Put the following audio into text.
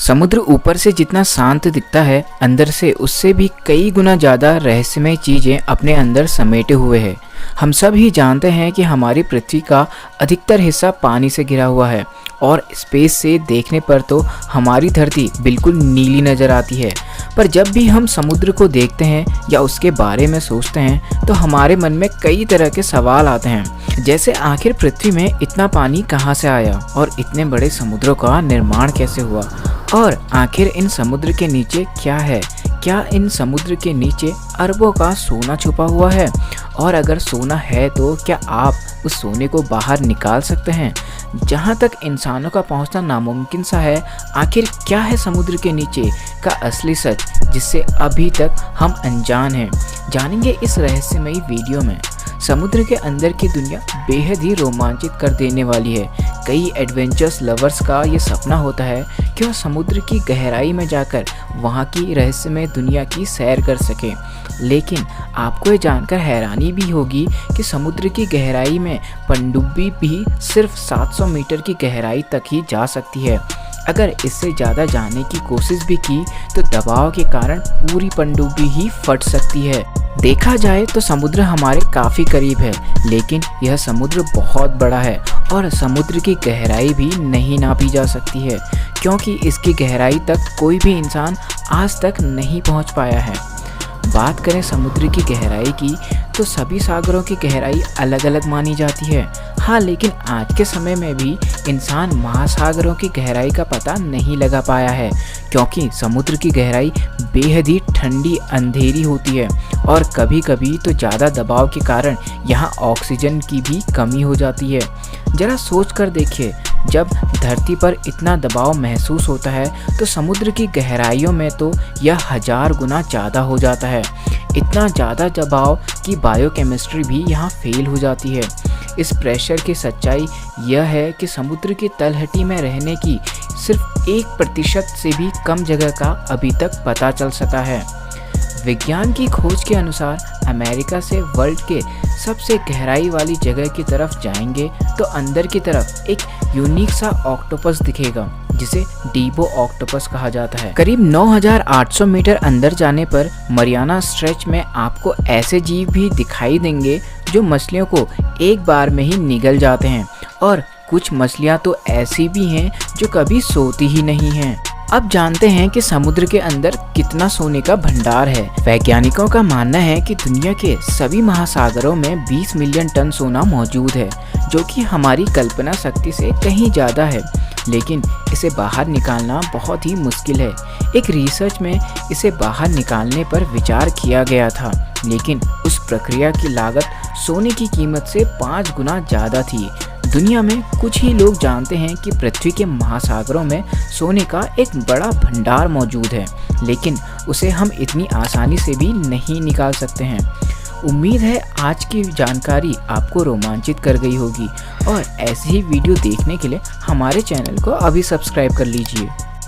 समुद्र ऊपर से जितना शांत दिखता है, अंदर से उससे भी कई गुना ज़्यादा रहस्यमय चीज़ें अपने अंदर समेटे हुए है। हम सब ही जानते हैं कि हमारी पृथ्वी का अधिकतर हिस्सा पानी से घिरा हुआ है और स्पेस से देखने पर तो हमारी धरती बिल्कुल नीली नज़र आती है। पर जब भी हम समुद्र को देखते हैं या उसके बारे में सोचते हैं तो हमारे मन में कई तरह के सवाल आते हैं, जैसे आखिर पृथ्वी में इतना पानी कहाँ से आया और इतने बड़े समुद्रों का निर्माण कैसे हुआ, और आखिर इन समुद्र के नीचे क्या है। क्या इन समुद्र के नीचे अरबों का सोना छुपा हुआ है, और अगर सोना है तो क्या आप उस सोने को बाहर निकाल सकते हैं। जहाँ तक इंसानों का पहुँचना नामुमकिन सा है, आखिर क्या है समुद्र के नीचे का असली सच जिससे अभी तक हम अनजान हैं, जानेंगे इस रहस्यमयी वीडियो में। समुद्र के अंदर की दुनिया बेहद ही रोमांचित कर देने वाली है। कई एडवेंचर्स लवर्स का ये सपना होता है कि वह समुद्र की गहराई में जाकर वहाँ की रहस्यमय दुनिया की सैर कर सकें। लेकिन आपको ये जानकर हैरानी भी होगी कि समुद्र की गहराई में पनडुब्बी भी सिर्फ 700 मीटर की गहराई तक ही जा सकती है। अगर इससे ज़्यादा जाने की कोशिश भी की तो दबाव के कारण पूरी पनडुब्बी ही फट सकती है। देखा जाए तो समुद्र हमारे काफ़ी करीब है, लेकिन यह समुद्र बहुत बड़ा है और समुद्र की गहराई भी नहीं नापी जा सकती है, क्योंकि इसकी गहराई तक कोई भी इंसान आज तक नहीं पहुंच पाया है। बात करें समुद्र की गहराई की तो सभी सागरों की गहराई अलग अलग मानी जाती है। हाँ, लेकिन आज के समय में भी इंसान महासागरों की गहराई का पता नहीं लगा पाया है, क्योंकि समुद्र की गहराई बेहद ही ठंडी अंधेरी होती है और कभी कभी तो ज़्यादा दबाव के कारण यहाँ ऑक्सीजन की भी कमी हो जाती है। ज़रा सोच कर देखिए, जब धरती पर इतना दबाव महसूस होता है तो समुद्र की गहराइयों में तो यह 1000 गुना ज़्यादा हो जाता है। इतना ज़्यादा दबाव कि बायोकेमिस्ट्री भी यहाँ फेल हो जाती है। इस प्रेशर की सच्चाई यह है कि समुद्र की तलहटी में रहने की सिर्फ 1% से भी कम जगह का अभी तक पता चल सका है। विज्ञान की खोज के अनुसार अमेरिका से वर्ल्ड के सबसे गहराई वाली जगह की तरफ जाएंगे तो अंदर की तरफ एक यूनिक सा ऑक्टोपस दिखेगा, जिसे डीबो ऑक्टोपस कहा जाता है। करीब 9800 मीटर अंदर जाने पर मरियाना स्ट्रेच में आपको ऐसे जीव भी दिखाई देंगे जो मछलियों को एक बार में ही निगल जाते हैं, और कुछ मछलियां तो ऐसी भी हैं जो कभी सोती ही नहीं हैं। अब जानते हैं कि समुद्र के अंदर कितना सोने का भंडार है। वैज्ञानिकों का मानना है कि दुनिया के सभी महासागरों में 20 मिलियन टन सोना मौजूद है, जो कि हमारी कल्पना शक्ति से कहीं ज़्यादा है, लेकिन इसे बाहर निकालना बहुत ही मुश्किल है। एक रिसर्च में इसे बाहर निकालने पर विचार किया गया था, लेकिन उस प्रक्रिया की लागत सोने की कीमत से 5 गुना ज़्यादा थी। दुनिया में कुछ ही लोग जानते हैं कि पृथ्वी के महासागरों में सोने का एक बड़ा भंडार मौजूद है, लेकिन उसे हम इतनी आसानी से भी नहीं निकाल सकते हैं। उम्मीद है आज की जानकारी आपको रोमांचित कर गई होगी, और ऐसी ही वीडियो देखने के लिए हमारे चैनल को अभी सब्सक्राइब कर लीजिए।